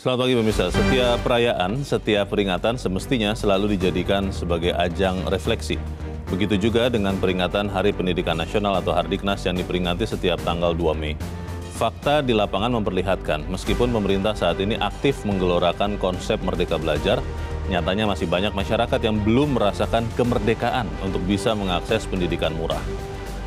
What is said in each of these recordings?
Selamat pagi pemirsa. Setiap perayaan, setiap peringatan semestinya selalu dijadikan sebagai ajang refleksi. Begitu juga dengan peringatan Hari Pendidikan Nasional atau Hardiknas yang diperingati setiap tanggal 2 Mei. Fakta di lapangan memperlihatkan, meskipun pemerintah saat ini aktif menggelorakan konsep Merdeka Belajar, nyatanya masih banyak masyarakat yang belum merasakan kemerdekaan untuk bisa mengakses pendidikan murah.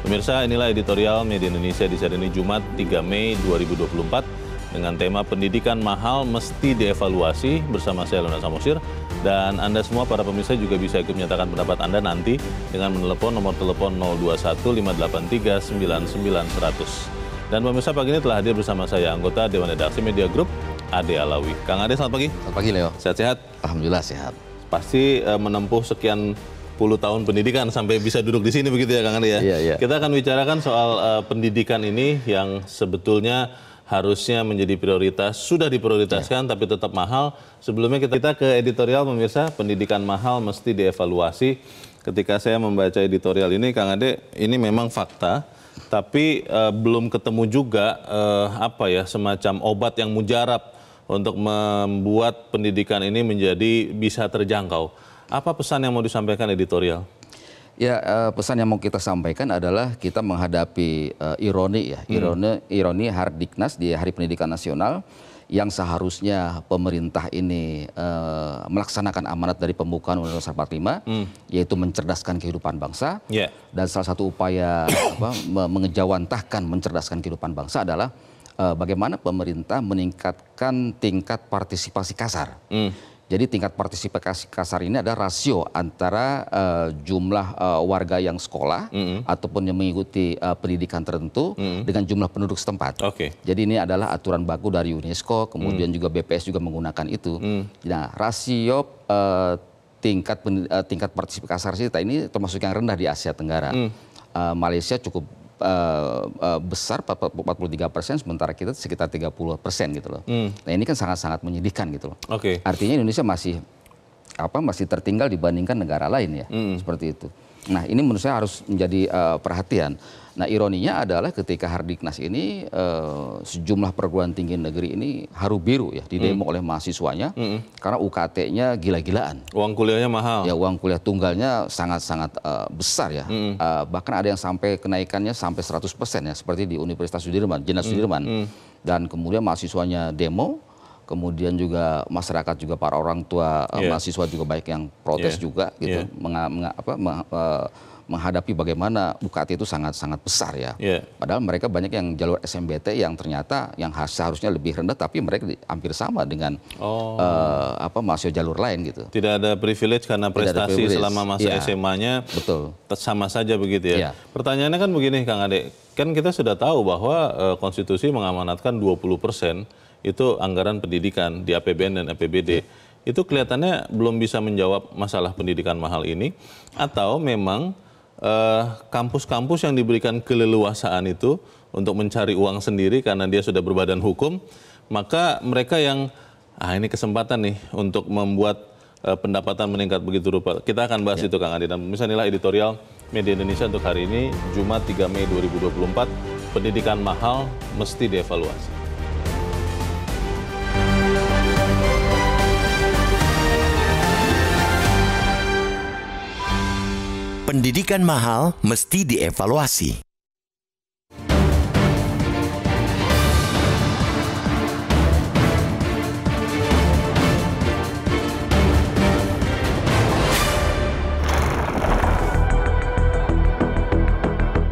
Pemirsa, inilah editorial Media Indonesia di hari ini Jumat 3 Mei 2024 dengan tema pendidikan mahal mesti dievaluasi bersama saya Luna Samosir. Dan Anda semua para pemirsa juga bisa ikut menyatakan pendapat Anda nanti dengan menelepon nomor telepon 021-583-9900. Dan pemirsa, pagi ini telah hadir bersama saya anggota Dewan Redaksi Media Group, Ade Alawi. Kang Ade, selamat pagi. Selamat pagi, Leo. Sehat-sehat? Alhamdulillah sehat. Pasti menempuh sekian puluh tahun pendidikan sampai bisa duduk di sini begitu ya Kang Ade ya? Iya. Kita akan bicarakan soal pendidikan ini yang sebetulnya harusnya menjadi prioritas, sudah diprioritaskan tapi tetap mahal. Sebelumnya kita ke editorial pemirsa, pendidikan mahal mesti dievaluasi. Ketika saya membaca editorial ini Kang Ade, ini memang fakta, tapi belum ketemu juga semacam obat yang mujarab untuk membuat pendidikan ini menjadi bisa terjangkau. Apa pesan yang mau disampaikan editorial? Ya, pesan yang mau kita sampaikan adalah kita menghadapi ironi Hardiknas di Hari Pendidikan Nasional yang seharusnya pemerintah ini melaksanakan amanat dari pembukaan Undang-Undang 45, yaitu mencerdaskan kehidupan bangsa. Dan salah satu upaya mengejawantahkan mencerdaskan kehidupan bangsa adalah bagaimana pemerintah meningkatkan tingkat partisipasi kasar. Jadi tingkat partisipasi kasar ini ada rasio antara jumlah warga yang sekolah ataupun yang mengikuti pendidikan tertentu dengan jumlah penduduk setempat. Jadi ini adalah aturan baku dari UNESCO, kemudian juga BPS juga menggunakan itu. Nah, rasio tingkat partisipasi kasar kita ini termasuk yang rendah di Asia Tenggara. Malaysia cukup besar 43%, sementara kita sekitar 30% gitu loh. Nah ini kan sangat-sangat menyedihkan gitu loh. Artinya Indonesia masih tertinggal dibandingkan negara lain ya, seperti itu. Nah ini menurut saya harus menjadi perhatian. Nah ironinya adalah ketika Hardiknas ini sejumlah perguruan tinggi negeri ini haru biru ya didemo oleh mahasiswanya karena UKT-nya gila-gilaan. Uang kuliahnya mahal. Ya uang kuliah tunggalnya sangat-sangat besar ya. Bahkan ada yang sampai kenaikannya sampai 100% ya seperti di Universitas Sudirman, Jenderal Sudirman. Dan kemudian mahasiswanya demo, kemudian juga masyarakat juga para orang tua mahasiswa juga baik yang protes juga gitu menghadapi bagaimana UKT itu sangat-sangat besar ya. Padahal mereka banyak yang jalur SMBT yang ternyata yang seharusnya lebih rendah tapi mereka hampir sama dengan mahasiswa jalur lain gitu. Tidak ada privilege karena prestasi selama masa SMA-nya sama saja begitu ya. Pertanyaannya kan begini Kang Ade, kan kita sudah tahu bahwa konstitusi mengamanatkan 20% itu anggaran pendidikan di APBN dan APBD. Itu kelihatannya belum bisa menjawab masalah pendidikan mahal ini, atau memang kampus-kampus yang diberikan keleluasaan itu untuk mencari uang sendiri karena dia sudah berbadan hukum, maka mereka yang ini kesempatan nih untuk membuat pendapatan meningkat begitu rupa. Kita akan bahas itu Kang Adi. Dan misalnya editorial Media Indonesia untuk hari ini Jumat 3 Mei 2024, pendidikan mahal mesti dievaluasi. Pendidikan mahal mesti dievaluasi.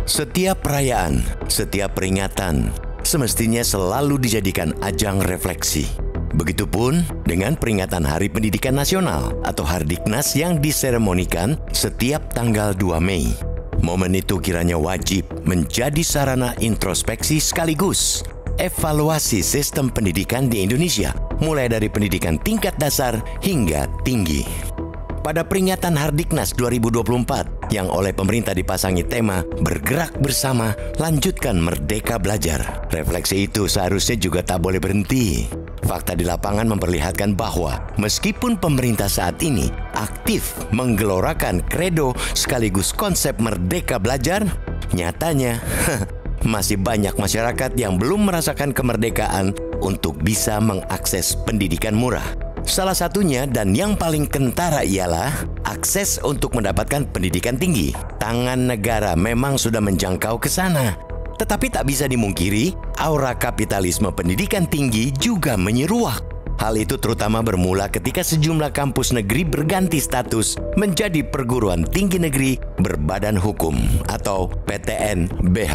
Setiap perayaan, setiap peringatan, semestinya selalu dijadikan ajang refleksi. Begitupun dengan peringatan Hari Pendidikan Nasional atau Hardiknas yang diseremonikan setiap tanggal 2 Mei. Momen itu kiranya wajib menjadi sarana introspeksi sekaligus evaluasi sistem pendidikan di Indonesia, mulai dari pendidikan tingkat dasar hingga tinggi. Pada peringatan Hardiknas 2024 yang oleh pemerintah dipasangi tema Bergerak Bersama, Lanjutkan Merdeka Belajar, refleksi itu seharusnya juga tak boleh berhenti. Fakta di lapangan memperlihatkan bahwa meskipun pemerintah saat ini aktif menggelorakan kredo sekaligus konsep Merdeka Belajar, nyatanya masih banyak masyarakat yang belum merasakan kemerdekaan untuk bisa mengakses pendidikan murah. Salah satunya dan yang paling kentara ialah akses untuk mendapatkan pendidikan tinggi. Tangan negara memang sudah menjangkau ke sana. Tetapi tak bisa dimungkiri, aura kapitalisme pendidikan tinggi juga menyeruak. Hal itu terutama bermula ketika sejumlah kampus negeri berganti status menjadi perguruan tinggi negeri berbadan hukum atau PTN-BH.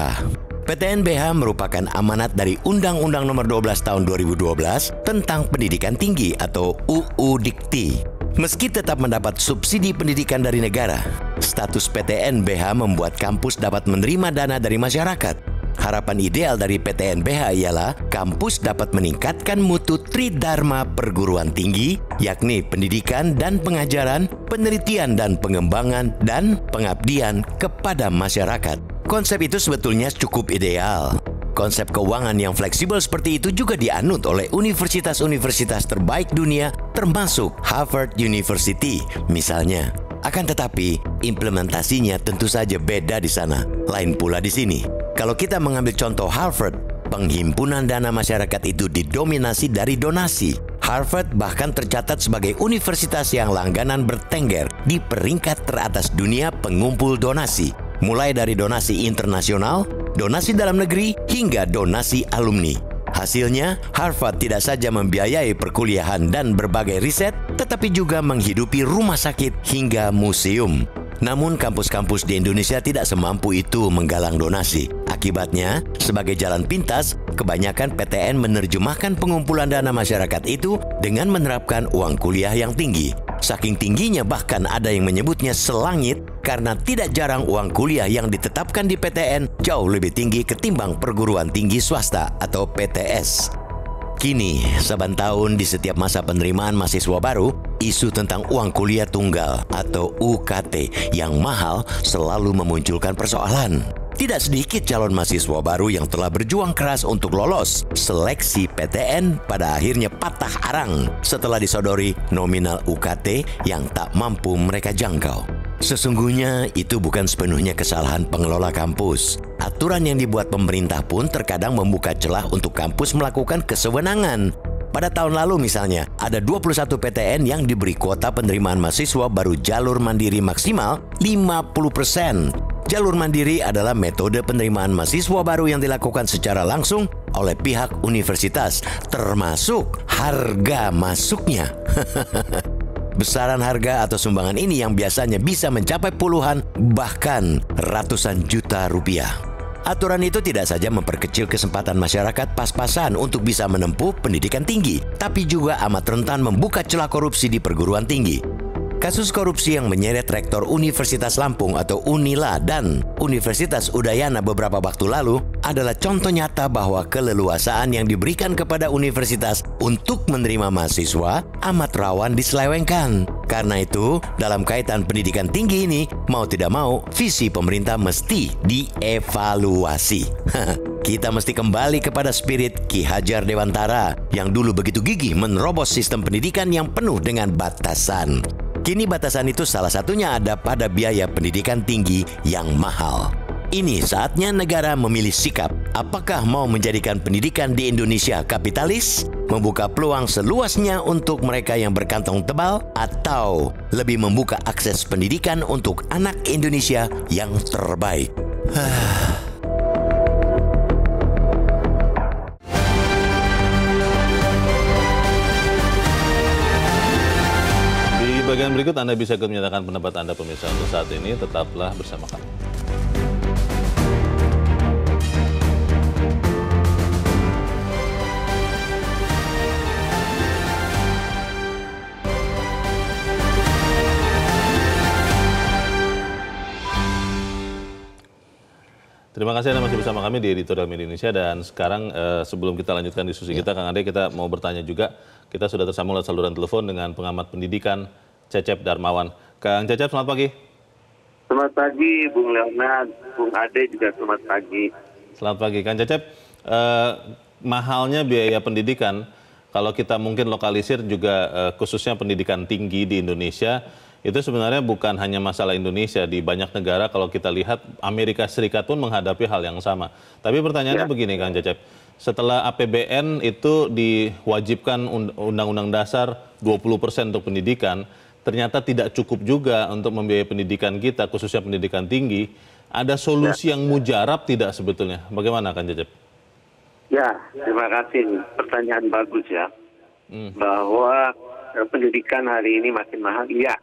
PTN-BH merupakan amanat dari Undang-Undang Nomor 12 Tahun 2012 tentang Pendidikan Tinggi atau UU Dikti. Meski tetap mendapat subsidi pendidikan dari negara, status PTN-BH membuat kampus dapat menerima dana dari masyarakat. Harapan ideal dari PTN-BH ialah kampus dapat meningkatkan mutu tridharma perguruan tinggi, yakni pendidikan dan pengajaran, penelitian dan pengembangan, dan pengabdian kepada masyarakat. Konsep itu sebetulnya cukup ideal. Konsep keuangan yang fleksibel seperti itu juga dianut oleh universitas-universitas terbaik dunia, termasuk Harvard University misalnya. Akan tetapi, implementasinya tentu saja beda di sana, lain pula di sini. Kalau kita mengambil contoh Harvard, penghimpunan dana masyarakat itu didominasi dari donasi. Harvard bahkan tercatat sebagai universitas yang langganan bertengger di peringkat teratas dunia pengumpul donasi. Mulai dari donasi internasional, donasi dalam negeri, hingga donasi alumni. Hasilnya, Harvard tidak saja membiayai perkuliahan dan berbagai riset, tetapi juga menghidupi rumah sakit hingga museum. Namun kampus-kampus di Indonesia tidak semampu itu menggalang donasi. Akibatnya, sebagai jalan pintas, kebanyakan PTN menerjemahkan pengumpulan dana masyarakat itu dengan menerapkan uang kuliah yang tinggi. Saking tingginya bahkan ada yang menyebutnya selangit karena tidak jarang uang kuliah yang ditetapkan di PTN jauh lebih tinggi ketimbang perguruan tinggi swasta atau PTS. Kini, saban tahun di setiap masa penerimaan mahasiswa baru, isu tentang uang kuliah tunggal atau UKT yang mahal selalu memunculkan persoalan. Tidak sedikit calon mahasiswa baru yang telah berjuang keras untuk lolos seleksi PTN pada akhirnya patah arang setelah disodori nominal UKT yang tak mampu mereka jangkau. Sesungguhnya itu bukan sepenuhnya kesalahan pengelola kampus. Aturan yang dibuat pemerintah pun terkadang membuka celah untuk kampus melakukan kesewenangan. Pada tahun lalu misalnya, ada 21 PTN yang diberi kuota penerimaan mahasiswa baru jalur mandiri maksimal 50%. Jalur mandiri adalah metode penerimaan mahasiswa baru yang dilakukan secara langsung oleh pihak universitas, termasuk harga masuknya. Besaran harga atau sumbangan ini yang biasanya bisa mencapai puluhan bahkan ratusan juta rupiah. Aturan itu tidak saja memperkecil kesempatan masyarakat pas-pasan untuk bisa menempuh pendidikan tinggi, tapi juga amat rentan membuka celah korupsi di perguruan tinggi. Kasus korupsi yang menyeret Rektor Universitas Lampung atau Unila dan Universitas Udayana beberapa waktu lalu adalah contoh nyata bahwa keleluasaan yang diberikan kepada universitas untuk menerima mahasiswa amat rawan diselewengkan. Karena itu, dalam kaitan pendidikan tinggi ini, mau tidak mau, visi pemerintah mesti dievaluasi. Kita mesti kembali kepada spirit Ki Hajar Dewantara yang dulu begitu gigih menerobos sistem pendidikan yang penuh dengan batasan. Kini batasan itu salah satunya ada pada biaya pendidikan tinggi yang mahal. Ini saatnya negara memilih sikap. Apakah mau menjadikan pendidikan di Indonesia kapitalis, membuka peluang seluasnya untuk mereka yang berkantong tebal, atau lebih membuka akses pendidikan untuk anak Indonesia yang terbaik? Di bagian berikut Anda bisa menyatakan pendapat Anda pemirsa. Untuk saat ini tetaplah bersama kami. Terima kasih Anda masih bersama kami di Editorial Media Indonesia, dan sekarang sebelum kita lanjutkan diskusi kita, Kang Ade, kita mau bertanya juga. Kita sudah tersambung lewat saluran telepon dengan pengamat pendidikan Cecep Darmawan. Kang Cecep, selamat pagi. Selamat pagi, Bung Leonard, Bung Ade juga selamat pagi. Selamat pagi, Kang Cecep. Mahalnya biaya pendidikan, kalau kita mungkin lokalisir juga khususnya pendidikan tinggi di Indonesia, itu sebenarnya bukan hanya masalah Indonesia. Di banyak negara kalau kita lihat, Amerika Serikat pun menghadapi hal yang sama. Tapi pertanyaannya begini Kang Cecep, setelah APBN itu diwajibkan Undang-Undang Dasar 20% untuk pendidikan, ternyata tidak cukup juga untuk membiayai pendidikan kita, khususnya pendidikan tinggi. Ada solusi yang mujarab tidak sebetulnya? Bagaimana Kang Cecep? Ya, terima kasih. Pertanyaan bagus ya. Bahwa pendidikan hari ini makin mahal, iya.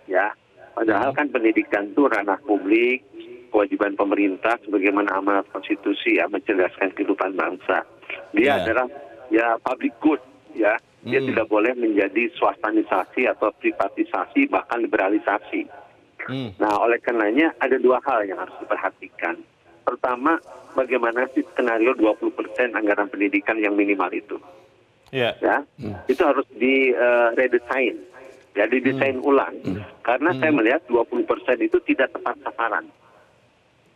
Ya, padahal kan pendidikan itu ranah publik, kewajiban pemerintah sebagaimana amanat konstitusi ya, mencerdaskan kehidupan bangsa. Dia adalah ya public good ya. Dia tidak boleh menjadi swastanisasi atau privatisasi bahkan liberalisasi. Nah, oleh karenanya ada dua hal yang harus diperhatikan. Pertama, bagaimana sih skenario 20% anggaran pendidikan yang minimal itu? Ya, itu harus redesign, ya didesain ulang. Karena saya melihat 20% itu tidak tepat sasaran.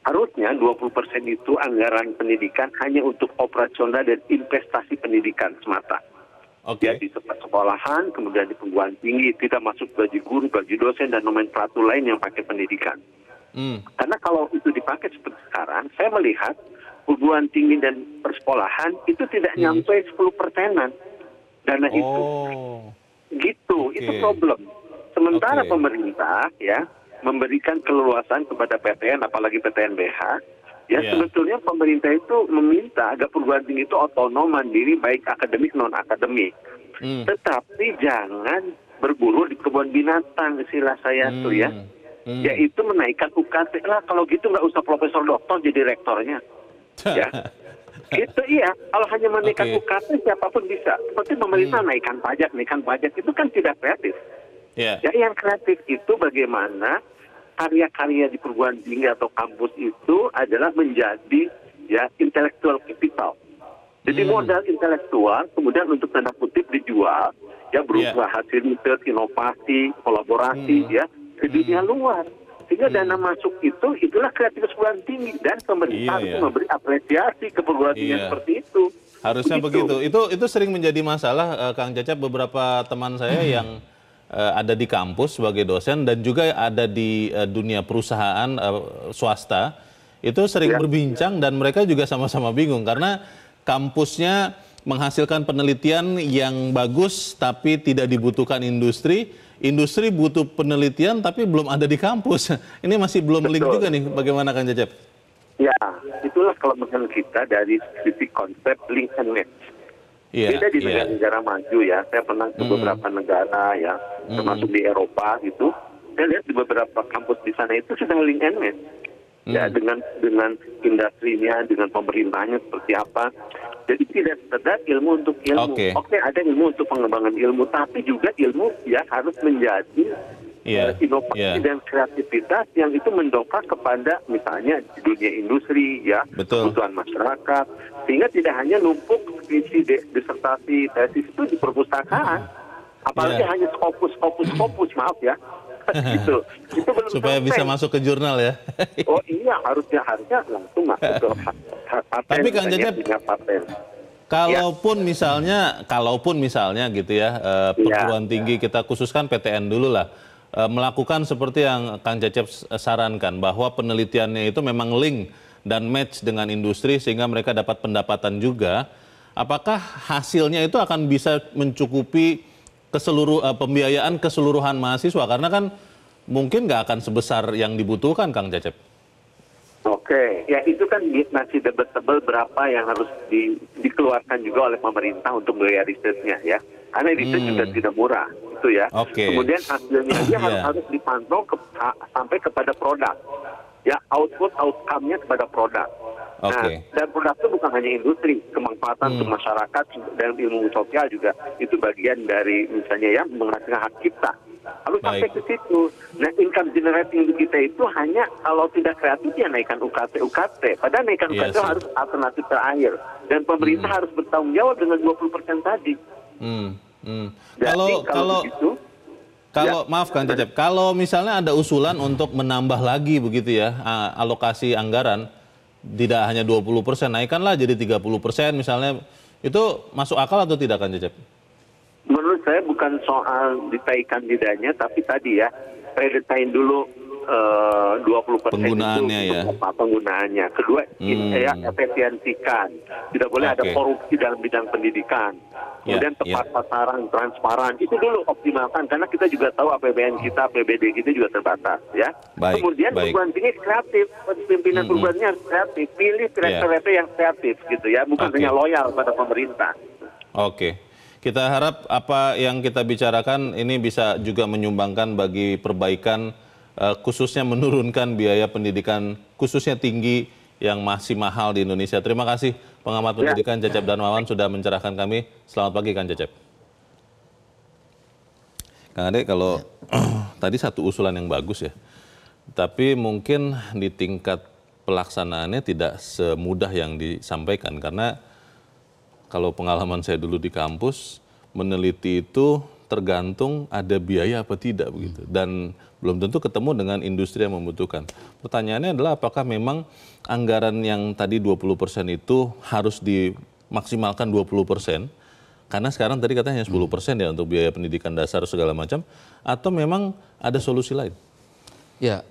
Harusnya 20% itu anggaran pendidikan hanya untuk operasional dan investasi pendidikan semata. Ya, di sekolahan, kemudian di perguruan tinggi, tidak masuk gaji guru, gaji dosen, dan nomenklatur lain yang pakai pendidikan. Karena kalau itu dipakai seperti sekarang, saya melihat perguruan tinggi dan persekolahan itu tidak nyampe 10%-an dana itu. Gitu, itu problem. Sementara pemerintah ya memberikan keleluasan kepada PTN, apalagi PTNBH, ya sebetulnya pemerintah itu meminta agar perguruan tinggi itu otonom, mandiri, baik akademik non-akademik. Tetapi jangan berburu di kebun binatang, istilah saya tuh ya. Yaitu menaikkan UKT lah, kalau gitu nggak usah profesor doktor jadi rektornya. Ya, gitu iya. Kalau hanya menaikkan UKT siapapun bisa. Seperti pemerintah naikkan pajak itu kan tidak kreatif. Ya, yang kreatif itu bagaimana karya-karya di perguruan tinggi atau kampus itu adalah menjadi ya intellectual capital. Jadi modal intelektual kemudian untuk tanda kutip dijual ya berupa hasil riset, inovasi, kolaborasi ya ke dunia luar. Sehingga dana masuk itulah kreativitas perguruan tinggi dan pemerintah harus memberi apresiasi ke perguruan tinggi seperti itu. Harusnya begitu. Itu sering menjadi masalah Kang Cecep. Beberapa teman saya yang ada di kampus sebagai dosen dan juga ada di dunia perusahaan swasta itu sering berbincang dan mereka juga sama-sama bingung karena kampusnya menghasilkan penelitian yang bagus tapi tidak dibutuhkan industri. Industri butuh penelitian tapi belum ada di kampus. Ini masih belum link juga nih. Bagaimana Kang Cecep? Ya, itulah kelemahan kita dari sisi konsep link and match. Beda di negara-negara maju ya. Saya pernah ke beberapa negara ya, termasuk di Eropa gitu. Saya lihat di beberapa kampus di sana itu sudah link and match. Ya, dengan industrinya, dengan pemerintahnya seperti apa. Jadi tidak sekedar ilmu untuk ilmu. Oke, ada ilmu untuk pengembangan ilmu, tapi juga ilmu ya harus menjadi inovasi dan kreativitas yang itu mendongkrak kepada misalnya di dunia industri ya, kebutuhan masyarakat, sehingga tidak hanya numpuk skripsi, disertasi, tesis itu di perpustakaan, apalagi hanya fokus, maaf ya. Gitu. Itu belum supaya bisa masuk ke jurnal ya. Oh iya, harusnya langsung masuk ke paten. Tapi Kang Cecep, kalaupun misalnya gitu ya, perguruan tinggi kita khususkan PTN dulu lah, melakukan seperti yang Kang Cecep sarankan bahwa penelitiannya itu memang link dan match dengan industri sehingga mereka dapat pendapatan juga. Apakah hasilnya itu akan bisa mencukupi pembiayaan keseluruhan mahasiswa karena kan mungkin nggak akan sebesar yang dibutuhkan Kang Cecep. Oke, ya itu kan masih debatable berapa yang harus dikeluarkan juga oleh pemerintah untuk biaya risetnya ya, karena riset juga tidak murah itu ya. Kemudian hasilnya dia harus dipantau sampai kepada produk, ya outcome-nya kepada produk. Nah, dan produk itu bukan hanya industri, kemanfaatan untuk masyarakat dan ilmu sosial juga itu bagian dari misalnya ya menghasilkan hak cipta. Harus sampai ke situ. Nah, income generating kita itu hanya kalau tidak kreatif ya naikkan UKT. Padahal naikkan UKT harus alternatif terakhir. Dan pemerintah harus bertanggung jawab dengan 20% tadi. Maaf Kang Cecep, kalau misalnya ada usulan untuk menambah lagi begitu ya alokasi anggaran, tidak hanya 20%, naikkanlah jadi 30% misalnya, itu masuk akal atau tidak Kang Cecep? Menurut saya bukan soal ditaikkan tidaknya, tapi tadi ya, predetain dulu 20% penggunaannya itu apa penggunaannya. Kedua, efisiensikan. Tidak boleh ada korupsi dalam bidang pendidikan. Kemudian tepat sasaran, transparan. Itu dulu optimalkan karena kita juga tahu APBN kita, APBD kita juga terbatas, ya. Kemudian perguruan tinggi kreatif, pimpinan perguruannya harus kreatif. Pilih rektor-rektor yang kreatif gitu ya, bukan hanya loyal pada pemerintah. Oke. Kita harap apa yang kita bicarakan ini bisa juga menyumbangkan bagi perbaikan, khususnya menurunkan biaya pendidikan, khususnya tinggi yang masih mahal di Indonesia. Terima kasih pengamat pendidikan Cecep Darmawan sudah mencerahkan kami. Selamat pagi Kang Cecep. Kang Ade, kalau tadi satu usulan yang bagus ya, tapi mungkin di tingkat pelaksanaannya tidak semudah yang disampaikan, karena kalau pengalaman saya dulu di kampus, meneliti itu tergantung ada biaya apa tidak begitu, dan belum tentu ketemu dengan industri yang membutuhkan. Pertanyaannya adalah apakah memang anggaran yang tadi 20% itu harus dimaksimalkan 20%, karena sekarang tadi katanya 10% ya untuk biaya pendidikan dasar segala macam, atau memang ada solusi lain? Ya,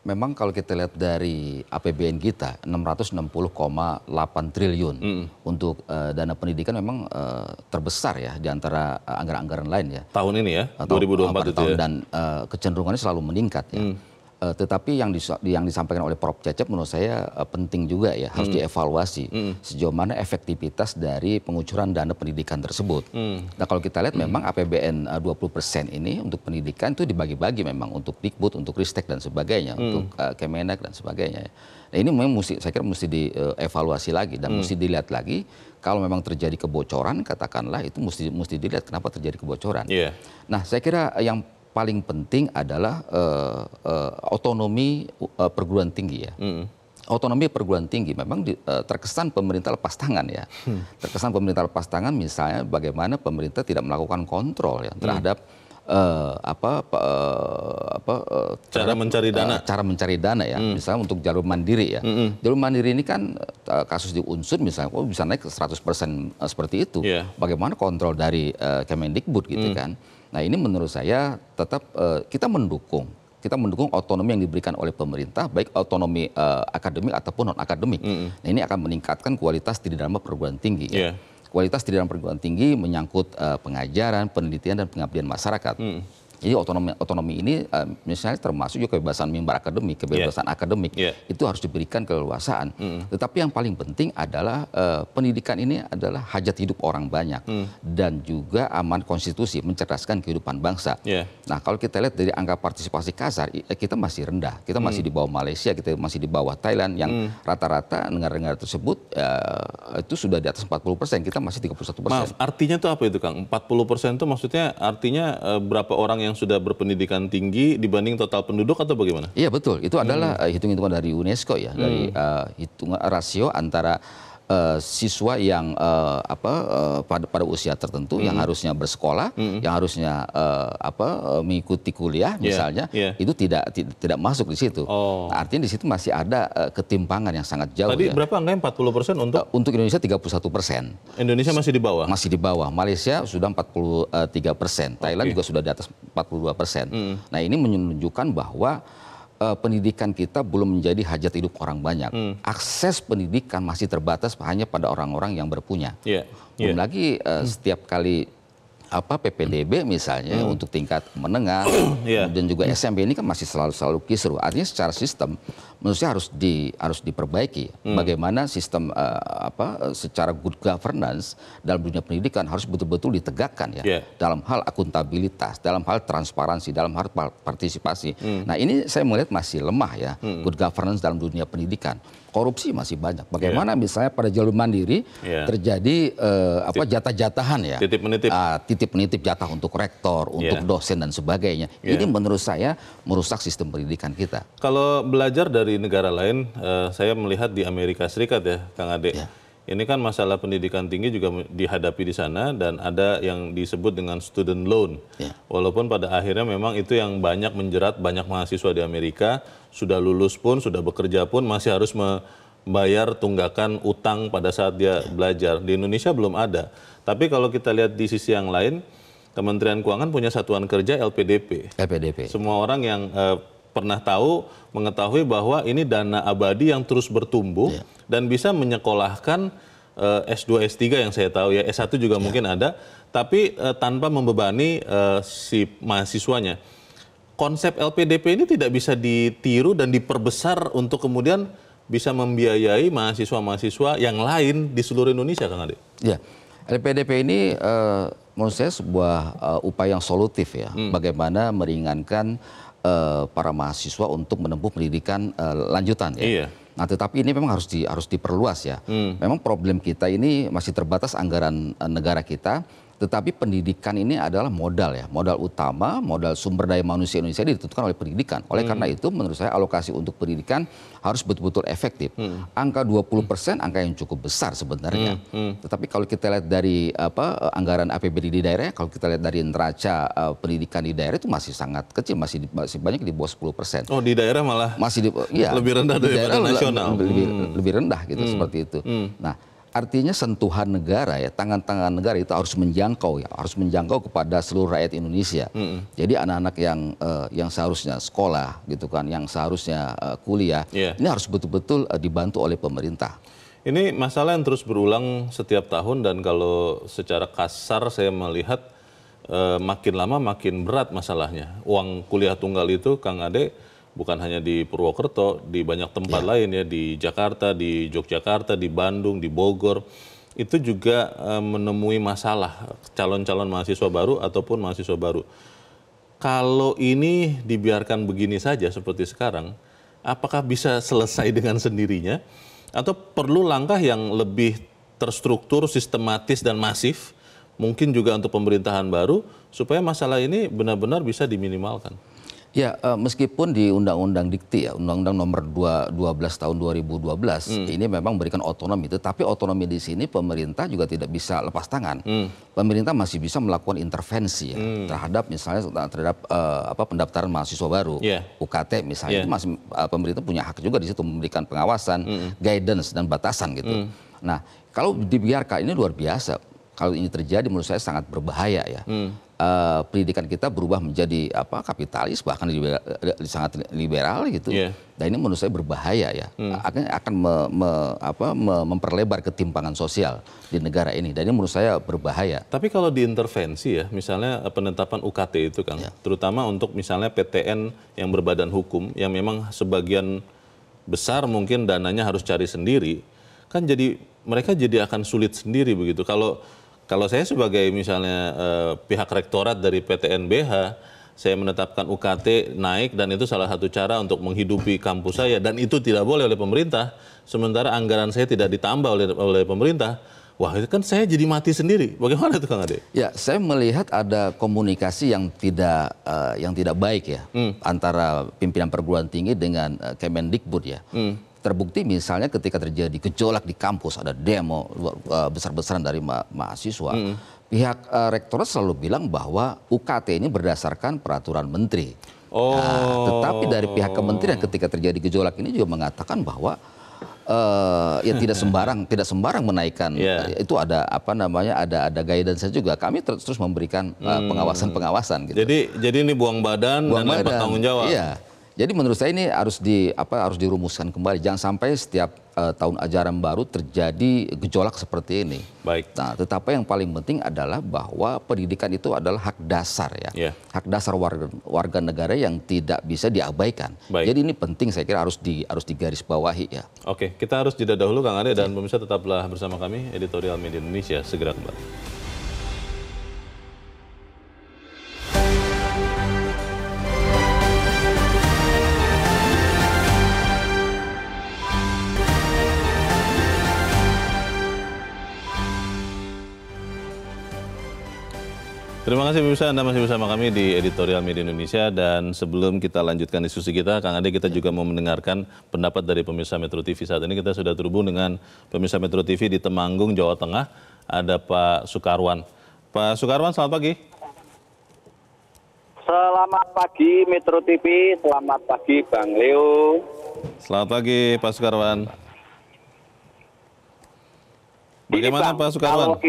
memang kalau kita lihat dari APBN kita 660,8 triliun untuk dana pendidikan memang terbesar ya di antara anggaran-anggaran lain ya. Tahun ini ya, 2024 itu ya. Dan kecenderungannya selalu meningkat ya. Tetapi yang disampaikan oleh Prof. Cecep menurut saya penting juga ya, harus dievaluasi sejauh mana efektivitas dari pengucuran dana pendidikan tersebut. Nah kalau kita lihat memang APBN 20% ini untuk pendidikan itu dibagi-bagi memang untuk Dikbud, untuk Ristek dan sebagainya, untuk Kemenak dan sebagainya. Nah ini memang saya kira mesti dievaluasi lagi dan mesti dilihat lagi. Kalau memang terjadi kebocoran, katakanlah itu mesti dilihat kenapa terjadi kebocoran. Nah saya kira yang paling penting adalah otonomi perguruan tinggi ya. Otonomi perguruan tinggi memang terkesan pemerintah lepas tangan ya. Terkesan pemerintah lepas tangan misalnya bagaimana pemerintah tidak melakukan kontrol ya terhadap cara mencari dana. Cara mencari dana ya. Misalnya untuk jalur mandiri ya. Jalur mandiri ini kan kasus di Unsur misalnya bisa naik ke 100% seperti itu. Bagaimana kontrol dari Kemendikbud gitu kan. Nah ini menurut saya tetap kita mendukung otonomi yang diberikan oleh pemerintah, baik otonomi akademik ataupun non akademik. Nah ini akan meningkatkan kualitas di dalam perguruan tinggi. Ya. Kualitas di dalam perguruan tinggi menyangkut pengajaran, penelitian dan pengabdian masyarakat. Jadi otonomi ini misalnya termasuk juga kebebasan mimbar akademik, kebebasan akademik itu harus diberikan keleluasaan. Tetapi yang paling penting adalah pendidikan ini adalah hajat hidup orang banyak dan juga amanat konstitusi, mencerdaskan kehidupan bangsa. Nah kalau kita lihat dari angka partisipasi kasar kita masih rendah, kita masih di bawah Malaysia, kita masih di bawah Thailand yang rata-rata negara-negara tersebut itu sudah di atas 40%, kita masih 31%. Maaf, artinya itu apa itu Kang? 40% itu maksudnya artinya berapa orang yang sudah berpendidikan tinggi dibanding total penduduk atau bagaimana? Iya betul, itu adalah hitung-hitungan dari UNESCO ya, dari hitungan rasio antara siswa yang pada usia tertentu yang harusnya bersekolah, yang harusnya mengikuti kuliah misalnya, itu tidak masuk di situ. Nah, artinya di situ masih ada ketimpangan yang sangat jauh. Tadi berapa angkanya 40% untuk Indonesia 31%. Indonesia masih di bawah? Masih di bawah. Malaysia sudah 43%. Thailand juga sudah di atas 42%. Nah ini menunjukkan bahwa pendidikan kita belum menjadi hajat hidup orang banyak. Akses pendidikan masih terbatas hanya pada orang-orang yang berpunya. Belum lagi setiap kali PPDB misalnya untuk tingkat menengah dan juga SMP ini kan masih selalu kisruh. Artinya secara sistem menurut saya harus diperbaiki. Bagaimana sistem secara good governance dalam dunia pendidikan harus betul-betul ditegakkan ya. Dalam hal akuntabilitas, dalam hal transparansi, dalam hal partisipasi. Nah ini saya melihat masih lemah ya good governance dalam dunia pendidikan. Korupsi masih banyak. Bagaimana misalnya pada jalur mandiri terjadi jatah-jatahan ya. Titip-menitip jatah untuk rektor, untuk dosen dan sebagainya. Ini menurut saya merusak sistem pendidikan kita. Kalau belajar dari negara lain, saya melihat di Amerika Serikat ya, Kang Ade. Ini kan masalah pendidikan tinggi juga dihadapi di sana dan ada yang disebut dengan student loan. Walaupun pada akhirnya memang itu yang banyak menjerat banyak mahasiswa di Amerika, sudah lulus pun, sudah bekerja pun masih harus membayar tunggakan utang pada saat dia belajar. Di Indonesia belum ada. Tapi kalau kita lihat di sisi yang lain, Kementerian Keuangan punya satuan kerja LPDP. Semua orang yang pernah mengetahui bahwa ini dana abadi yang terus bertumbuh dan bisa menyekolahkan S2, S3 yang saya tahu ya, S1 juga mungkin ada, tapi tanpa membebani si mahasiswanya. Konsep LPDP ini tidak bisa ditiru dan diperbesar untuk kemudian bisa membiayai mahasiswa-mahasiswa yang lain di seluruh Indonesia, Kang Ade? Ya, LPDP ini menurut saya sebuah upaya yang solutif ya, bagaimana meringankan para mahasiswa untuk menempuh pendidikan lanjutan ya. Iya. Nah, tetapi ini memang harus diperluas ya. Memang problem kita ini masih terbatas anggaran negara kita. Tetapi pendidikan ini adalah modal ya, modal utama, modal sumber daya manusia Indonesia ditentukan oleh pendidikan. Oleh karena itu menurut saya alokasi untuk pendidikan harus betul-betul efektif. Angka 20% angka yang cukup besar sebenarnya. Tetapi kalau kita lihat dari anggaran APBD di daerah, kalau kita lihat dari neraca pendidikan di daerah itu masih sangat kecil, masih banyak di bawah 10%. Oh, di daerah malah masih lebih rendah daripada nasional. Lebih rendah gitu seperti itu. Nah, artinya sentuhan negara ya, tangan-tangan negara itu harus menjangkau ya, harus menjangkau kepada seluruh rakyat Indonesia. Jadi anak-anak yang seharusnya sekolah gitu kan, yang seharusnya kuliah, ini harus betul-betul dibantu oleh pemerintah. Ini masalah yang terus berulang setiap tahun dan kalau secara kasar saya melihat makin lama makin berat masalahnya. Uang kuliah tunggal itu, Kang Ade, bukan hanya di Purwokerto, di banyak tempat lain ya, di Jakarta, di Yogyakarta, di Bandung, di Bogor, itu juga menemui masalah calon-calon mahasiswa baru ataupun mahasiswa baru. Kalau ini dibiarkan begini saja seperti sekarang, apakah bisa selesai dengan sendirinya? Atau perlu langkah yang lebih terstruktur, sistematis, dan masif, mungkin juga untuk pemerintahan baru, supaya masalah ini benar-benar bisa diminimalkan? Ya, meskipun di Undang-Undang Dikti ya, Undang-Undang nomor 12 tahun 2012 ini memang memberikan otonomi, tetapi otonomi di sini pemerintah juga tidak bisa lepas tangan. Pemerintah masih bisa melakukan intervensi ya, terhadap misalnya terhadap pendaftaran mahasiswa baru, UKT misalnya, itu masih pemerintah punya hak juga di situ memberikan pengawasan, guidance dan batasan gitu. Nah, kalau dibiarkan ini luar biasa. Kalau ini terjadi menurut saya sangat berbahaya ya. Pendidikan kita berubah menjadi kapitalis, bahkan sangat liberal gitu. Dan ini menurut saya berbahaya ya. Akan memperlebar ketimpangan sosial di negara ini. Dan ini menurut saya berbahaya. Tapi kalau diintervensi ya, misalnya penetapan UKT itu Kang, terutama untuk misalnya PTN yang berbadan hukum, yang memang sebagian besar mungkin dananya harus cari sendiri, kan jadi mereka jadi akan sulit sendiri begitu. Kalau saya sebagai misalnya pihak rektorat dari PTNBH, saya menetapkan UKT naik dan itu salah satu cara untuk menghidupi kampus saya dan itu tidak boleh oleh pemerintah, sementara anggaran saya tidak ditambah oleh pemerintah, wah itu kan saya jadi mati sendiri. Bagaimana itu Kang Ade? Ya, saya melihat ada komunikasi yang tidak baik ya antara pimpinan perguruan tinggi dengan Kemendikbud ya. Terbukti misalnya ketika terjadi gejolak di kampus, ada demo besar-besaran dari mahasiswa, pihak rektorat selalu bilang bahwa UKT ini berdasarkan peraturan menteri. Tetapi dari pihak kementerian ketika terjadi gejolak ini juga mengatakan bahwa ya tidak sembarang menaikkan, itu ada ada guidance juga. Kami terus memberikan pengawasan gitu. Jadi ini buang badan dan bertanggung jawab. Iya. Jadi menurut saya ini harus dirumuskan kembali. Jangan sampai setiap tahun ajaran baru terjadi gejolak seperti ini. Baik. Nah, tetapi yang paling penting adalah bahwa pendidikan itu adalah hak dasar ya. Hak dasar warga negara yang tidak bisa diabaikan. Jadi ini penting, saya kira harus digarisbawahi ya. Oke, kita harus jeda dahulu Kang Ade dan pemirsa tetaplah bersama kami Editorial Media Indonesia, segera kembali. Terima kasih pemirsa, Anda masih bersama kami di Editorial Media Indonesia dan sebelum kita lanjutkan diskusi kita, Kang Ade, kita juga mau mendengarkan pendapat dari pemirsa Metro TV. Saat ini kita sudah terhubung dengan pemirsa Metro TV di Temanggung, Jawa Tengah, ada Pak Sukarwan. Pak Sukarwan, selamat pagi. Selamat pagi Metro TV, selamat pagi Bang Leo. Selamat pagi Pak Sukarwan. Bagaimana Bang, Pak Sukarwan?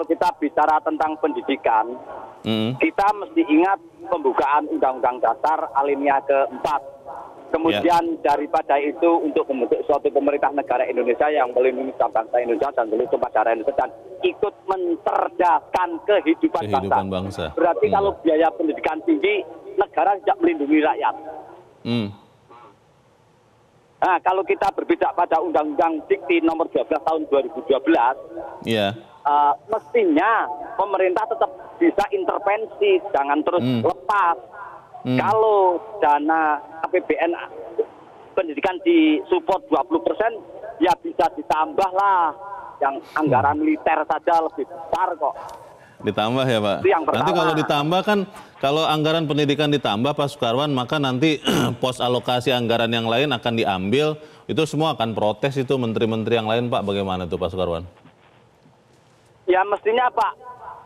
kalau kita bicara tentang pendidikan, kita mesti ingat pembukaan Undang-Undang Dasar alinea ke-4. Kemudian daripada itu untuk membentuk suatu pemerintah negara Indonesia yang melindungi bangsa Indonesia dan seluruh masyarakat Indonesia dan ikut mencerdaskan kehidupan bangsa. Berarti kalau biaya pendidikan tinggi, negara tidak melindungi rakyat. Nah, kalau kita berpijak pada Undang-Undang Dikti nomor 12 tahun 2012, mestinya pemerintah tetap bisa intervensi, jangan terus lepas. Kalau dana APBN pendidikan disupport 20%, ya bisa ditambah lah. Yang anggaran militer saja lebih besar kok. Ditambah ya Pak? Nanti kalau ditambah kan, kalau anggaran pendidikan ditambah Pak Sukarwan, maka nanti pos alokasi anggaran yang lain akan diambil, itu semua akan protes itu menteri-menteri yang lain Pak, bagaimana tuh Pak Sukarwan? Ya mestinya Pak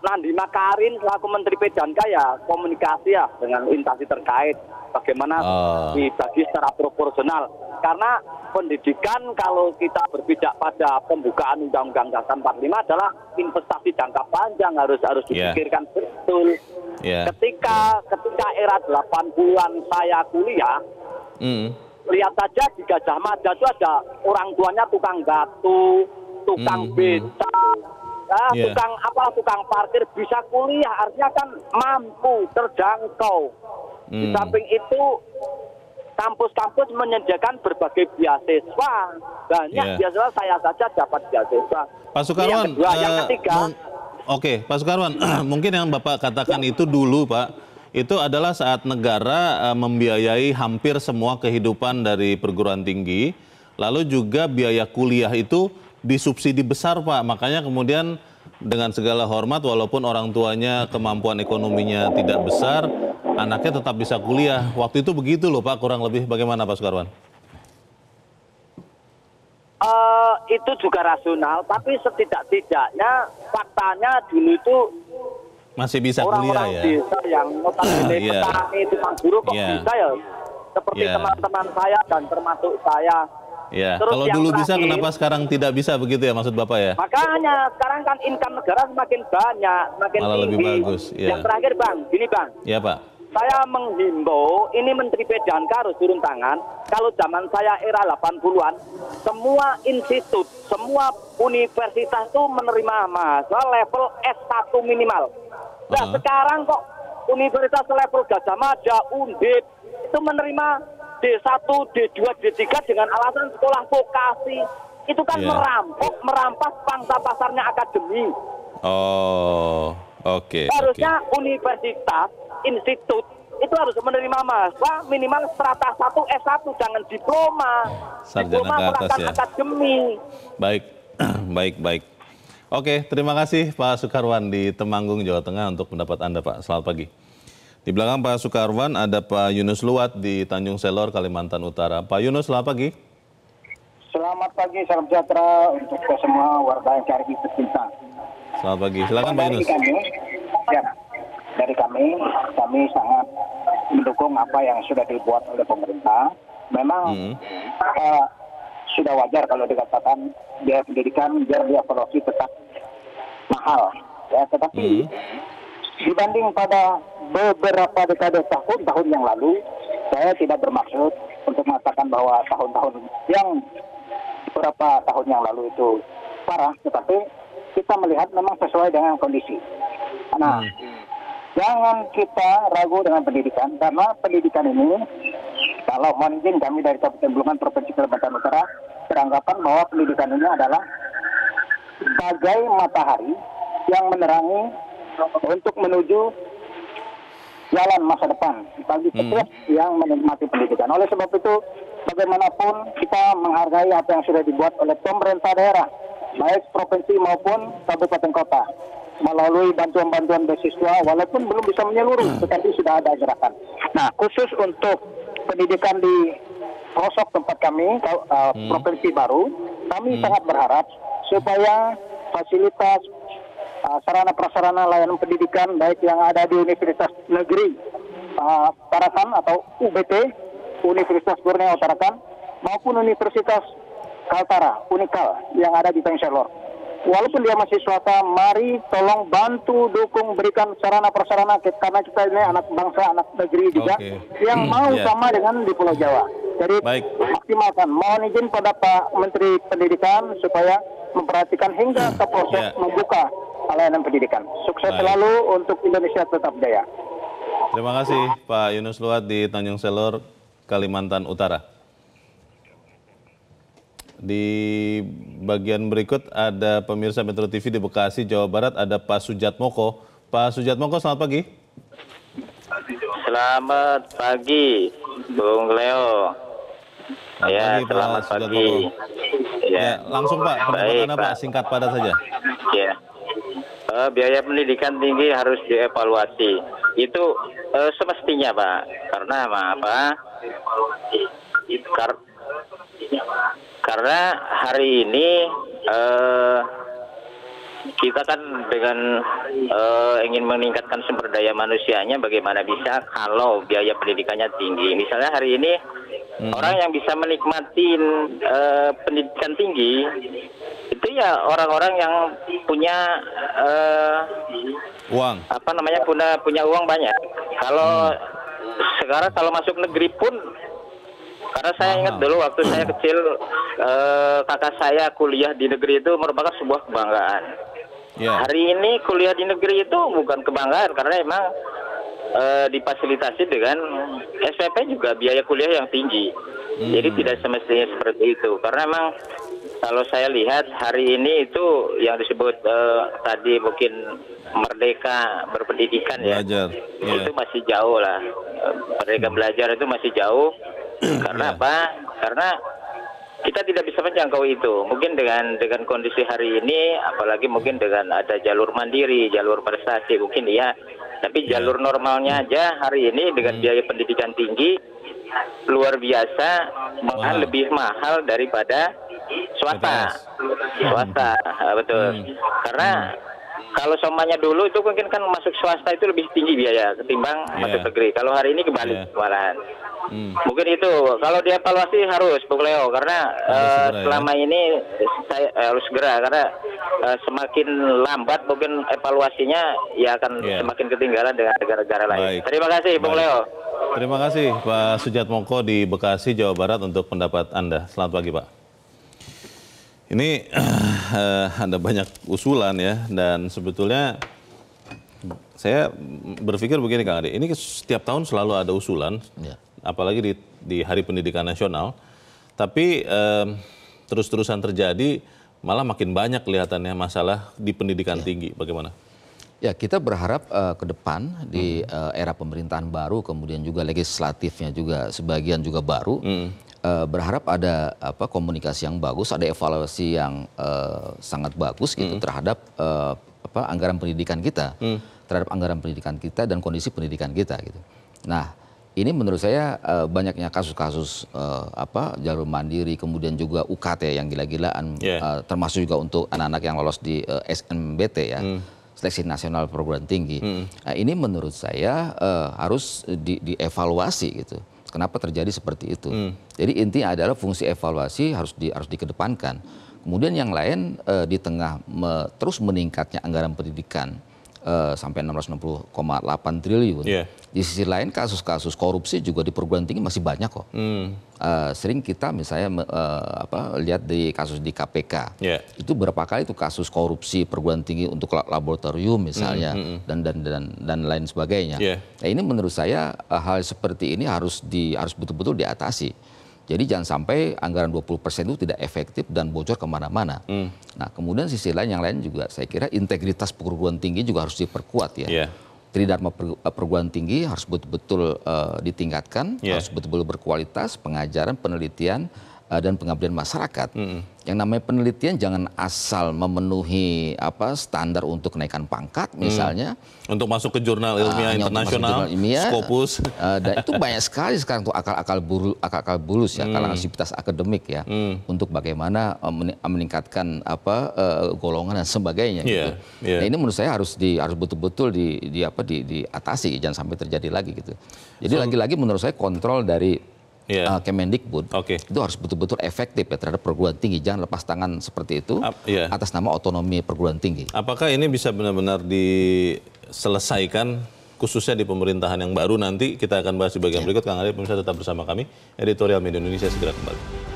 Nadiem Makarim selaku Menteri PDANK ya komunikasi ya dengan instansi terkait bagaimana dibagi secara proporsional. Karena pendidikan kalau kita berpijak pada pembukaan Undang-Undang Dasar 45 adalah investasi jangka panjang, harus dipikirkan betul. Ketika era 80-an saya kuliah, lihat saja di Gajah Mada itu ada orang tuanya tukang batu, tukang beca, tukang parkir bisa kuliah, artinya kan mampu, terjangkau. Di samping itu kampus-kampus menyediakan berbagai beasiswa, banyak beasiswa, saya saja dapat beasiswa. Pak Sukarwan, yang ketiga, Pak Sukarwan, mungkin yang Bapak katakan itu dulu Pak, itu adalah saat negara membiayai hampir semua kehidupan dari perguruan tinggi, lalu juga biaya kuliah itu disubsidi besar Pak, makanya kemudian dengan segala hormat walaupun orang tuanya kemampuan ekonominya tidak besar, anaknya tetap bisa kuliah. Waktu itu begitu loh Pak, kurang lebih bagaimana Pak Sukarwan? Itu juga rasional, tapi setidak-tidaknya faktanya dulu itu masih bisa orang-orang kuliah ya. Desa yang notabene petani tukang buruh kok bisa ya, seperti teman-teman saya dan termasuk saya. Ya, kalau dulu bisa, kenapa sekarang tidak bisa begitu ya maksud Bapak ya? Makanya sekarang kan income negara semakin banyak, semakin malah tinggi. Lebih bagus. Yang terakhir Bang, gini Bang. Ya Pak. Saya menghimbau, ini Menteri PDANK harus turun tangan. Kalau zaman saya era 80-an, semua institut, semua universitas itu menerima mahasiswa level S1 minimal. Nah sekarang kok universitas level Gajah Mada, Undip, itu menerima D1, D2, D3 dengan alasan sekolah vokasi. Itu kan merampas pangsa pasarnya akademi. Harusnya universitas, institut, itu harus menerima mahasiswa minimal strata 1, S1, jangan diploma. Sarjana ke atas ya. Akademi. Baik. Oke, terima kasih Pak Sukarwan di Temanggung, Jawa Tengah untuk pendapat Anda Pak. Selamat pagi. Di belakang Pak Sukarwan ada Pak Yunus Luat di Tanjung Selor, Kalimantan Utara. Pak Yunus, selamat pagi. Selamat pagi, salam sejahtera untuk semua warga yang cari tercinta. Selamat pagi, silakan Pak Yunus. Dari kami sangat mendukung apa yang sudah dibuat oleh pemerintah. Memang sudah wajar kalau dikatakan biaya pendidikan, biar dievaluasi tetap mahal. Ya, tetapi dibanding pada beberapa dekade tahun yang lalu, saya tidak bermaksud untuk mengatakan bahwa tahun-tahun yang beberapa tahun yang lalu itu parah, tetapi kita melihat memang sesuai dengan kondisi. Nah, jangan kita ragu dengan pendidikan, karena pendidikan ini, kalau mohon izin kami dari Kabupaten Bulungan, Provinsi Kalimantan Utara, beranggapan bahwa pendidikan ini adalah bagai matahari yang menerangi untuk menuju jalan masa depan bagi setiap yang menikmati pendidikan. Oleh sebab itu, bagaimanapun kita menghargai apa yang sudah dibuat oleh pemerintah daerah, baik provinsi maupun kabupaten kota, melalui bantuan-bantuan beasiswa, walaupun belum bisa menyeluruh, tetapi sudah ada gerakan. Nah, khusus untuk pendidikan di pelosok tempat kami, provinsi baru, kami sangat berharap supaya fasilitas sarana-prasarana layanan pendidikan baik yang ada di Universitas Negeri Tarakan atau UBT, Universitas Borneo Tarakan, maupun Universitas Kaltara, Unikal yang ada di Tanjung Selor. walaupun dia masih swasta, mari tolong bantu, dukung, berikan sarana prasarana karena kita ini anak bangsa, anak negeri juga yang mau sama dengan di Pulau Jawa. Jadi maksimalkan. Mohon izin pada Pak Menteri Pendidikan supaya memperhatikan hingga ke proses membuka layanan pendidikan. Sukses selalu untuk Indonesia tetap jaya. Terima kasih Pak Yunus Luat di Tanjung Selor, Kalimantan Utara. Di bagian berikut ada pemirsa Metro TV di Bekasi, Jawa Barat, ada Pak Sujatmoko. Pak Sujatmoko, selamat pagi. Selamat pagi, Bung Leo. Ya, selamat pagi. Ya, langsung Pak, pendapat Anda Pak, singkat padat saja. Ya, biaya pendidikan tinggi harus dievaluasi. Itu semestinya Pak, karena apa? Karena hari ini kita kan dengan ingin meningkatkan sumber daya manusianya, bagaimana bisa kalau biaya pendidikannya tinggi. Misalnya hari ini orang yang bisa menikmati pendidikan tinggi itu ya orang-orang yang punya uang, punya uang banyak. Kalau sekarang kalau masuk negeri pun, karena saya ingat dulu waktu saya kecil, kakak saya kuliah di negeri itu merupakan sebuah kebanggaan. Hari ini kuliah di negeri itu bukan kebanggaan, karena emang difasilitasi dengan SPP juga biaya kuliah yang tinggi. Jadi tidak semestinya seperti itu, karena emang kalau saya lihat hari ini itu yang disebut tadi mungkin merdeka berpendidikan itu masih jauh lah. Merdeka belajar itu masih jauh. Karena apa? Karena kita tidak bisa menjangkau itu. Mungkin dengan kondisi hari ini, apalagi mungkin dengan ada jalur mandiri, jalur prestasi, mungkin ya. Tapi jalur normalnya aja hari ini dengan biaya pendidikan tinggi luar biasa, bahkan lebih mahal daripada swasta. Betul. Karena kalau somanya dulu itu mungkin kan masuk swasta itu lebih tinggi biaya ketimbang masuk negeri. Kalau hari ini kebalik malahan. Mungkin itu kalau dievaluasi harus Bung Leo, karena selama ini saya harus segera, karena semakin lambat mungkin evaluasinya ya akan semakin ketinggalan dengan negara-negara lain. Terima kasih Bung Leo. Terima kasih Pak Sujatmoko di Bekasi, Jawa Barat untuk pendapat Anda. Selamat pagi Pak. Ini ada banyak usulan ya, dan sebetulnya saya berpikir begini Kang Ade, ini setiap tahun selalu ada usulan, apalagi di Hari Pendidikan Nasional, tapi terus-terusan terjadi, malah makin banyak kelihatannya masalah di pendidikan tinggi. Bagaimana? Ya, kita berharap ke depan di era pemerintahan baru, kemudian juga legislatifnya juga sebagian juga baru, berharap ada komunikasi yang bagus, ada evaluasi yang sangat bagus gitu terhadap anggaran pendidikan kita, dan kondisi pendidikan kita gitu. Nah, ini menurut saya banyaknya kasus-kasus jalur mandiri, kemudian juga UKT yang gila-gilaan, termasuk juga untuk anak-anak yang lolos di SNBT ya, Seleksi Nasional Perguruan Tinggi. Nah, ini menurut saya harus dievaluasi gitu. Kenapa terjadi seperti itu? Jadi intinya adalah fungsi evaluasi harus dikedepankan. Kemudian yang lain di tengah terus meningkatnya anggaran pendidikan sampai 660,8 triliun. Di sisi lain kasus-kasus korupsi juga di perguruan tinggi masih banyak kok. Sering kita misalnya lihat di kasus di KPK. Itu berapa kali itu kasus korupsi perguruan tinggi untuk laboratorium misalnya dan lain sebagainya. Nah, ini menurut saya hal seperti ini harus betul-betul diatasi. Jadi jangan sampai anggaran 20% itu tidak efektif dan bocor kemana-mana. Nah, kemudian sisi lain yang lain juga saya kira integritas perguruan tinggi juga harus diperkuat ya. Tridharma perguruan tinggi harus betul-betul ditingkatkan, harus betul-betul berkualitas, pengajaran, penelitian, dan pengabdian masyarakat. Yang namanya penelitian jangan asal memenuhi standar untuk kenaikan pangkat misalnya. Untuk masuk ke jurnal ilmiah internasional, Scopus. Dan itu banyak sekali sekarang tuh akal-akal bulus ya, kalangan sivitas akademik ya, untuk bagaimana meningkatkan golongan dan sebagainya. Gitu. Nah, ini menurut saya harus betul-betul diatasi, jangan sampai terjadi lagi gitu. Jadi lagi-lagi menurut saya kontrol dari Kemendikbud itu harus betul-betul efektif ya terhadap perguruan tinggi. Jangan lepas tangan seperti itu atas nama otonomi perguruan tinggi. Apakah ini bisa benar-benar diselesaikan khususnya di pemerintahan yang baru nanti? Kita akan bahas di bagian berikut. Kang Ade, pemirsa tetap bersama kami. Editorial Media Indonesia segera kembali.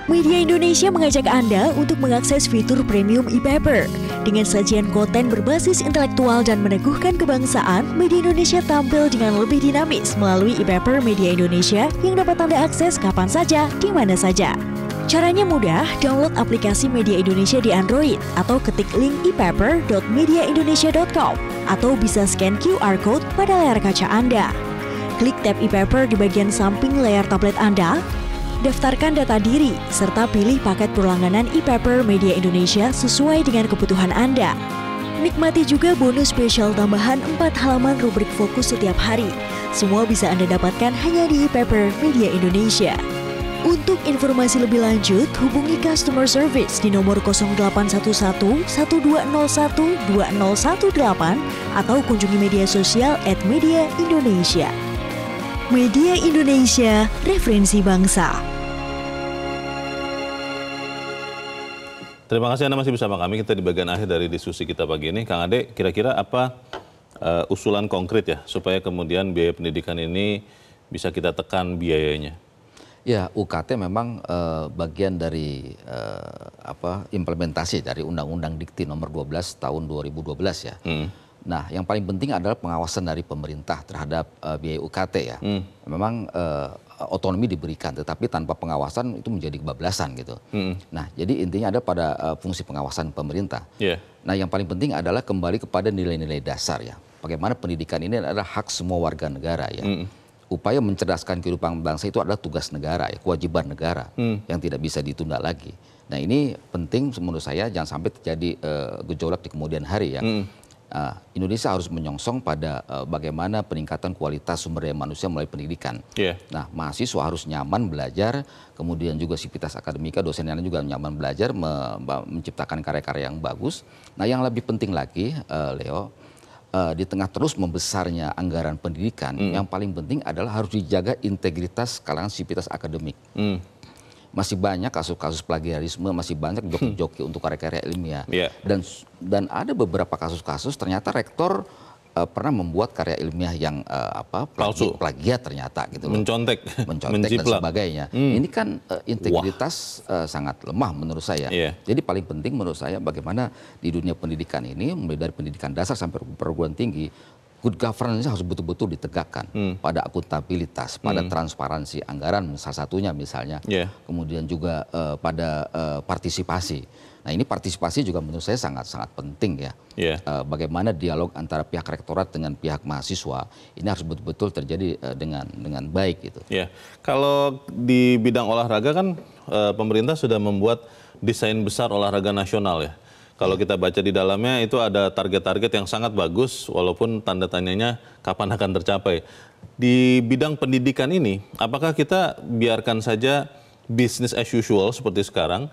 Media Indonesia mengajak Anda untuk mengakses fitur premium e-paper. Dengan sajian konten berbasis intelektual dan meneguhkan kebangsaan, Media Indonesia tampil dengan lebih dinamis melalui e-paper Media Indonesia yang dapat Anda akses kapan saja, di mana saja. Caranya mudah, download aplikasi Media Indonesia di Android atau ketik link e-paper.mediaindonesia.com atau bisa scan QR Code pada layar kaca Anda. Klik tab e-paper di bagian samping layar tablet Anda. Daftarkan data diri, serta pilih paket berlangganan e-paper Media Indonesia sesuai dengan kebutuhan Anda. Nikmati juga bonus spesial tambahan 4 halaman rubrik fokus setiap hari. Semua bisa Anda dapatkan hanya di e-paper Media Indonesia. Untuk informasi lebih lanjut, hubungi customer service di nomor 0811 1201 2018 atau kunjungi media sosial @mediaindonesia. Media Indonesia, referensi bangsa. Terima kasih Anda masih bersama kami. Kita di bagian akhir dari diskusi kita pagi ini. Kang Ade, kira-kira apa usulan konkret ya supaya kemudian biaya pendidikan ini bisa kita tekan biayanya? Ya, UKT memang bagian dari implementasi dari Undang-Undang Dikti nomor 12 tahun 2012 ya. Nah, yang paling penting adalah pengawasan dari pemerintah terhadap biaya UKT ya. Memang otonomi diberikan, tetapi tanpa pengawasan itu menjadi kebablasan gitu. Nah, jadi intinya ada pada fungsi pengawasan pemerintah. Nah, yang paling penting adalah kembali kepada nilai-nilai dasar ya. Bagaimana pendidikan ini adalah hak semua warga negara ya. Upaya mencerdaskan kehidupan bangsa itu adalah tugas negara ya, kewajiban negara yang tidak bisa ditunda lagi. Nah, ini penting menurut saya, jangan sampai terjadi gejolak di kemudian hari ya. Indonesia harus menyongsong pada bagaimana peningkatan kualitas sumber daya manusia melalui pendidikan. Nah, mahasiswa harus nyaman belajar, kemudian juga sivitas akademika, dosen yang juga nyaman belajar, menciptakan karya-karya yang bagus. Nah, yang lebih penting lagi, Leo, di tengah terus membesarnya anggaran pendidikan, yang paling penting adalah harus dijaga integritas kalangan sivitas akademik. Masih banyak kasus-kasus plagiarisme, masih banyak joki-joki untuk karya-karya ilmiah. Dan ada beberapa kasus-kasus ternyata rektor pernah membuat karya ilmiah yang plagiat ternyata gitu loh. Mencontek dan sebagainya. Ini kan integritas sangat lemah menurut saya. Jadi paling penting menurut saya bagaimana di dunia pendidikan ini, mulai dari pendidikan dasar sampai perguruan tinggi, good governance harus betul-betul ditegakkan pada akuntabilitas, pada transparansi anggaran salah satunya misalnya, kemudian juga pada partisipasi. Nah, ini partisipasi juga menurut saya sangat-sangat penting ya. Bagaimana dialog antara pihak rektorat dengan pihak mahasiswa ini harus betul-betul terjadi dengan baik gitu. Kalau di bidang olahraga kan pemerintah sudah membuat desain besar olahraga nasional ya. Kalau kita baca di dalamnya itu ada target-target yang sangat bagus, walaupun tanda tanyanya kapan akan tercapai. Di bidang pendidikan ini, apakah kita biarkan saja business as usual seperti sekarang,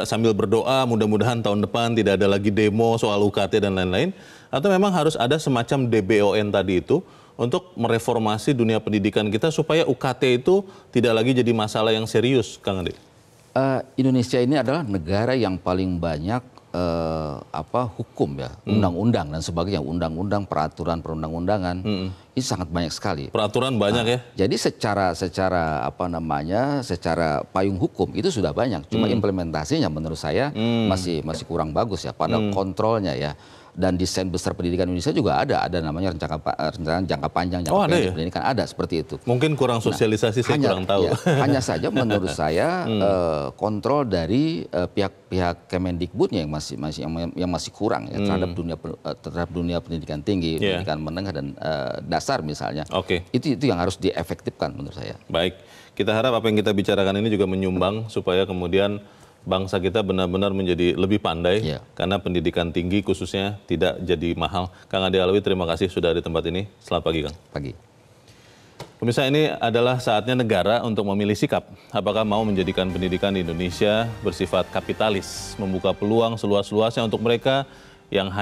sambil berdoa mudah-mudahan tahun depan tidak ada lagi demo soal UKT dan lain-lain, atau memang harus ada semacam DBON tadi itu untuk mereformasi dunia pendidikan kita supaya UKT itu tidak lagi jadi masalah yang serius, Kang Ade? Indonesia ini adalah negara yang paling banyak hukum ya, undang-undang dan sebagainya, undang-undang, peraturan perundang-undangan, itu sangat banyak sekali. Peraturan banyak ya. Jadi secara payung hukum itu sudah banyak, cuma implementasinya menurut saya masih kurang bagus ya pada kontrolnya ya. Dan desain besar pendidikan Indonesia juga ada namanya rencana jangka panjang jangka pendek pendidikan, ada seperti itu. Mungkin kurang sosialisasi, saya kurang tahu. Hanya saja menurut saya kontrol dari pihak Kemendikbudnya yang masih kurang ya, terhadap dunia pendidikan tinggi, pendidikan menengah dan dasar misalnya. Itu yang harus diefektifkan menurut saya. Baik, kita harap apa yang kita bicarakan ini juga menyumbang supaya kemudian bangsa kita benar-benar menjadi lebih pandai karena pendidikan tinggi khususnya tidak jadi mahal. Kang Ade Alwi, terima kasih sudah di tempat ini. Selamat pagi, Kang. Pagi. Pemirsa, ini adalah saatnya negara untuk memilih sikap. Apakah mau menjadikan pendidikan di Indonesia bersifat kapitalis, membuka peluang seluas-luasnya untuk mereka yang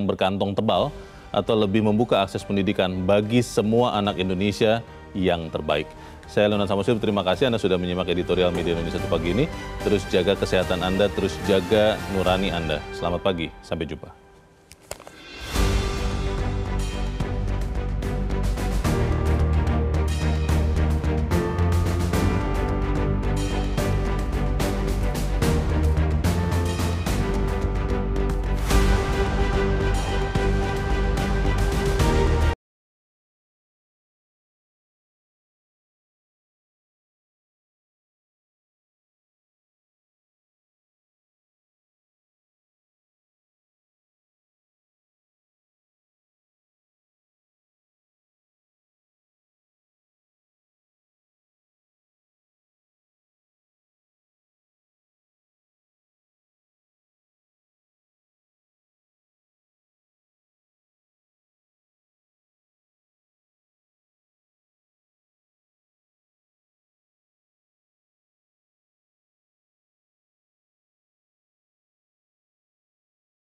berkantong tebal, atau lebih membuka akses pendidikan bagi semua anak Indonesia yang terbaik. Saya Leonard Samosir, terima kasih Anda sudah menyimak editorial Media Indonesia pagi ini. Terus jaga kesehatan Anda, terus jaga nurani Anda. Selamat pagi, sampai jumpa.